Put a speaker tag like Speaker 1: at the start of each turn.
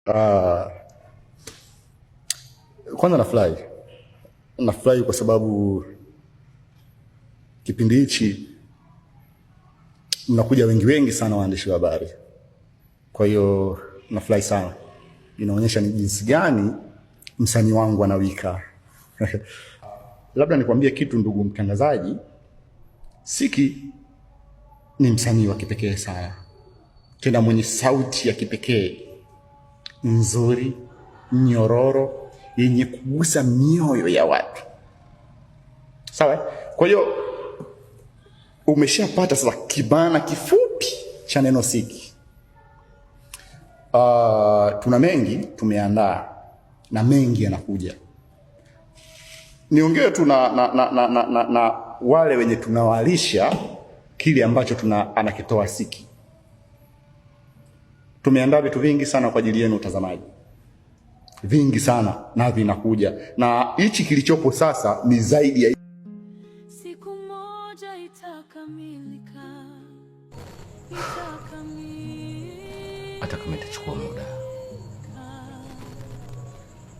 Speaker 1: Uh, Kwanza nafurahi kwa sababu kipindi hichi mnakuja wengi sana waandishi wa habari. Kwa hiyo nafurahi sana, inaonyesha ni jinsi gani msanii wangu anawika. Labda nikwambie kitu ndugu mtangazaji, Siki ni msanii wa kipekee sana, tena mwenye sauti ya kipekee nzuri, nyororo, yenye kugusa mioyo ya watu. Sawa? Kwa hiyo umeshapata sasa kibana kifupi cha neno Siki. Tuna mengi tumeandaa na mengi yanakuja. Niongee tu na wale wenye tunawalisha kile ambacho anakitoa Siki. Tumeandaa vitu vingi sana kwa ajili yenu utazamaji, vingi sana na vinakuja, na hichi kilichopo sasa ni zaidi ya
Speaker 2: siku moja itakamilika,
Speaker 3: hata kama itachukua muda.